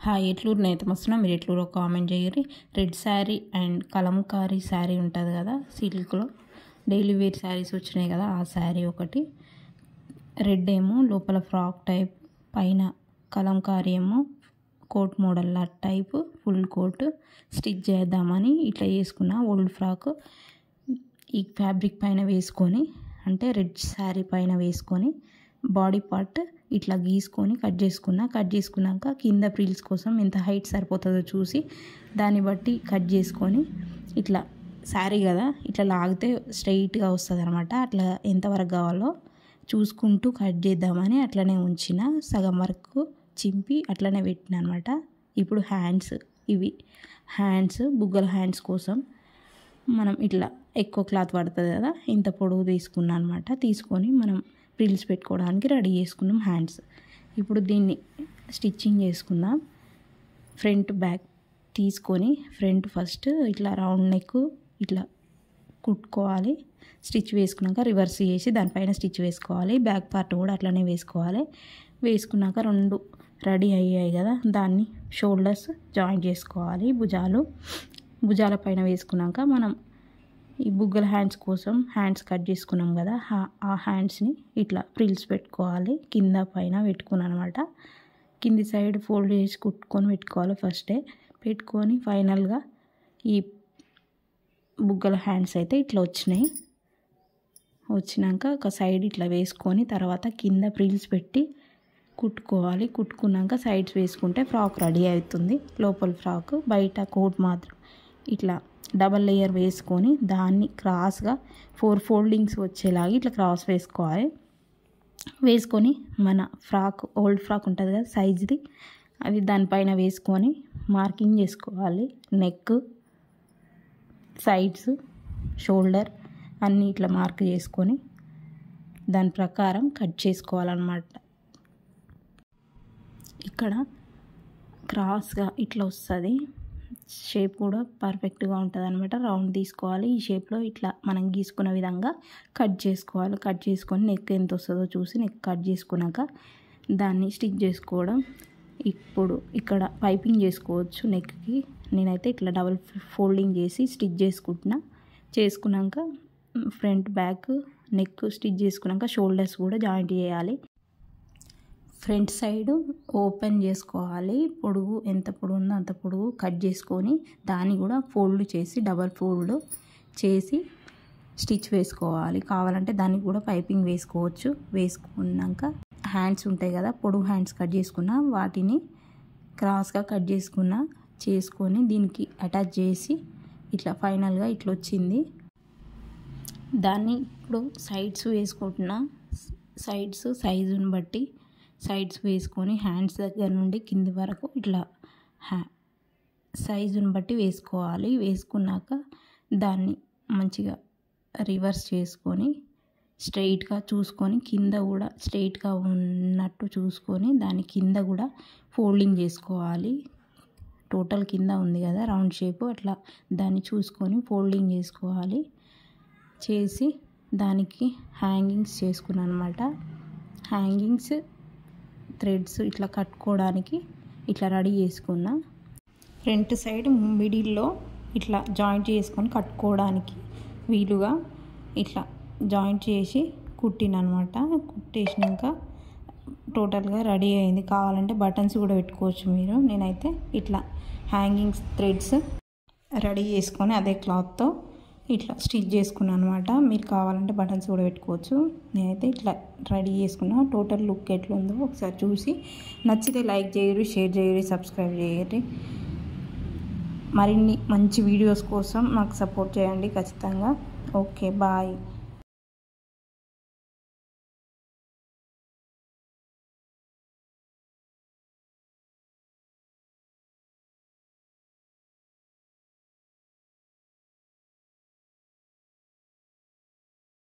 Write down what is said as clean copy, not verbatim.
Hi ఎట్లూరు నేత వస్తున్నా మీరు ఎట్లూరు కామెంట్ చేయరి. రెడ్ శారీ అండ్ కలంకారీ శారీ ఉంటుంది కదా సిల్క్లో, డైలీ వేర్ శారీస్ వచ్చినాయి కదా, ఆ శారీ ఒకటి. రెడ్ ఏమో లోపల ఫ్రాక్ టైప్, పైన కలంకారీ ఏమో coat model type full coat stitch చేద్దామని ఇట్లా చేసుకున్నా. ఓల్డ్ ఫ్రాక్ ఈ ఫ్యాబ్రిక్ పైన వేసుకొని, అంటే రెడ్ శారీ పైన వేసుకొని బాడీ పార్ట్ ఇట్లా గీసుకొని కట్ చేసుకున్నాక కింద ప్రిల్స్ కోసం ఎంత హైట్ సరిపోతుందో చూసి దాన్ని బట్టి కట్ చేసుకొని, ఇట్లా శారీ కదా ఇట్లా లాగితే స్ట్రైట్గా వస్తుంది అనమాట. అట్లా ఎంతవరకు కావాలో చూసుకుంటూ కట్ చేద్దామని అట్లనే ఉంచిన, సగం వరకు చింపి అట్లనే పెట్టిన అనమాట. ఇప్పుడు హ్యాండ్స్, ఇవి హ్యాండ్స్ బుగ్గల హ్యాండ్స్ కోసం మనం ఇట్లా ఎక్కువ క్లాత్ పడుతుంది కదా, ఇంత పొడవు తీసుకున్నాను అనమాట. తీసుకొని మనం ప్రిల్స్ పెట్టుకోవడానికి రెడీ చేసుకున్నాం హ్యాండ్స్. ఇప్పుడు దీన్ని స్టిచ్చింగ్ చేసుకుందాం. ఫ్రంట్ బ్యాక్ తీసుకొని ఫ్రంట్ ఫస్ట్ ఇట్లా రౌండ్ నెక్ ఇట్లా కుట్టుకోవాలి. స్టిచ్ వేసుకున్నాక రివర్స్ చేసి దానిపైన స్టిచ్ వేసుకోవాలి. బ్యాక్ పార్ట్ కూడా అట్లనే వేసుకోవాలి. వేసుకున్నాక రెండు రెడీ అయ్యాయి కదా, దాన్ని షోల్డర్స్ జాయింట్ చేసుకోవాలి. భుజాల పైన వేసుకున్నాక మనం ఈ బుగ్గల హ్యాండ్స్ కోసం హ్యాండ్స్ కట్ చేసుకున్నాం కదా, ఆ హ్యాండ్స్ని ఇట్లా ప్రిల్స్ పెట్టుకోవాలి. కింద పైన పెట్టుకున్నాను అనమాట. కింది సైడ్ ఫోల్డ్ చేసి కుట్టుకొని పెట్టుకోవాలి ఫస్టే. పెట్టుకొని ఫైనల్గా ఈ బుగ్గల హ్యాండ్స్ అయితే ఇట్లా వచ్చినాక ఒక సైడ్ ఇట్లా వేసుకొని తర్వాత కింద ప్రిల్స్ పెట్టి కుట్టుకోవాలి. కుట్టుకున్నాక సైడ్స్ వేసుకుంటే ఫ్రాక్ రెడీ అవుతుంది. లోపల ఫ్రాక్, బయట కోట్ మాత్రం ఇట్లా డబల్ లేయర్ వేసుకొని దాన్ని క్రాస్గా 4 ఫోల్డింగ్స్ వచ్చేలాగా ఇట్లా క్రాస్ వేసుకోవాలి. వేసుకొని మన ఫ్రాక్, ఓల్డ్ ఫ్రాక్ ఉంటుంది కదా సైజ్ది, అది దానిపైన వేసుకొని మార్కింగ్ చేసుకోవాలి. నెక్, సైడ్స్, షోల్డర్ అన్నీ ఇట్లా మార్క్ చేసుకొని దాని ప్రకారం కట్ చేసుకోవాలన్నమాట. ఇక్కడ క్రాస్గా ఇట్లా వస్తుంది. షేప్ కూడా పర్ఫెక్ట్గా ఉంటుంది అనమాట. రౌండ్ తీసుకోవాలి. ఈ షేప్లో ఇట్లా మనం గీసుకున్న విధంగా కట్ చేసుకోవాలి. కట్ చేసుకొని నెక్ ఎంత వస్తుందో చూసి నెక్ కట్ చేసుకున్నాక దాన్ని స్టిచ్ చేసుకోవడం. ఇప్పుడు ఇక్కడ పైపింగ్ చేసుకోవచ్చు నెక్కి. నేనైతే ఇట్లా డబుల్ ఫోల్డింగ్ చేసి స్టిచ్ చేసుకున్నాక ఫ్రంట్ బ్యాక్ నెక్ స్టిచ్ చేసుకున్నాక షోల్డర్స్ కూడా జాయింట్ చేయాలి. ఫ్రంట్ సైడ్ ఓపెన్ చేసుకోవాలి. పొడుగు ఎంత పొడుగు ఉందో అంత పొడుగు కట్ చేసుకొని దాన్ని కూడా ఫోల్డ్ చేసి డబల్ ఫోల్డ్ చేసి స్టిచ్ వేసుకోవాలి. కావాలంటే దానికి కూడా పైపింగ్ వేసుకోవచ్చు. వేసుకున్నాక హ్యాండ్స్ ఉంటాయి కదా, పొడుగు హ్యాండ్స్ కట్ చేసుకున్న వాటిని క్రాస్గా కట్ చేసుకొని దీనికి అటాచ్ చేసి ఇట్లా ఫైనల్గా ఇట్లా వచ్చింది. దాన్ని ఇప్పుడు సైడ్స్ వేసుకుంటున్నా. సైడ్స్ సైజుని బట్టి సైడ్స్ వేసుకొని హ్యాండ్స్ దగ్గర నుండి కింది వరకు ఇట్లా సైజుని బట్టి వేసుకోవాలి. వేసుకున్నాక దాన్ని మంచిగా రివర్స్ చేసుకొని స్ట్రైట్గా చూసుకొని కింద కూడా స్ట్రైట్గా ఉన్నట్టు చూసుకొని దాని కింద కూడా ఫోల్డింగ్ చేసుకోవాలి. టోటల్ కింద ఉంది కదా రౌండ్ షేప్, అట్లా దాన్ని చూసుకొని ఫోల్డింగ్ చేసుకోవాలి. చేసి దానికి హ్యాంగింగ్స్ చేసుకున్నాను అనమాట. హ్యాంగింగ్స్ థ్రెడ్స్ ఇట్లా కట్టుకోవడానికి ఇట్లా రెడీ చేసుకున్నా. ఫ్రంట్ సైడ్ మిడిల్లో ఇట్లా జాయింట్ చేసుకొని కట్టుకోవడానికి వీలుగా ఇట్లా జాయింట్ చేసి కుట్టినమాట. కుట్టేసినాక టోటల్గా రెడీ అయింది. కావాలంటే బటన్స్ కూడా పెట్టుకోవచ్చు మీరు. నేనైతే ఇట్లా హ్యాంగింగ్స్ థ్రెడ్స్ రెడీ చేసుకొని అదే క్లాత్తో ఇట్లా స్టిచ్ చేసుకున్నాను అనమాట. మీరు కావాలంటే బటన్స్ కూడా పెట్టుకోవచ్చు. నేనైతే ఇట్లా రెడీ చేసుకున్నా. టోటల్ లుక్ ఎట్లుందో ఒకసారి చూసి నచ్చితే లైక్ చేయరు, షేర్ చేయరు, సబ్స్క్రైబ్ చేయరు. మరిన్ని మంచి వీడియోస్ కోసం నాకు సపోర్ట్ చేయండి ఖచ్చితంగా. Okay, bye.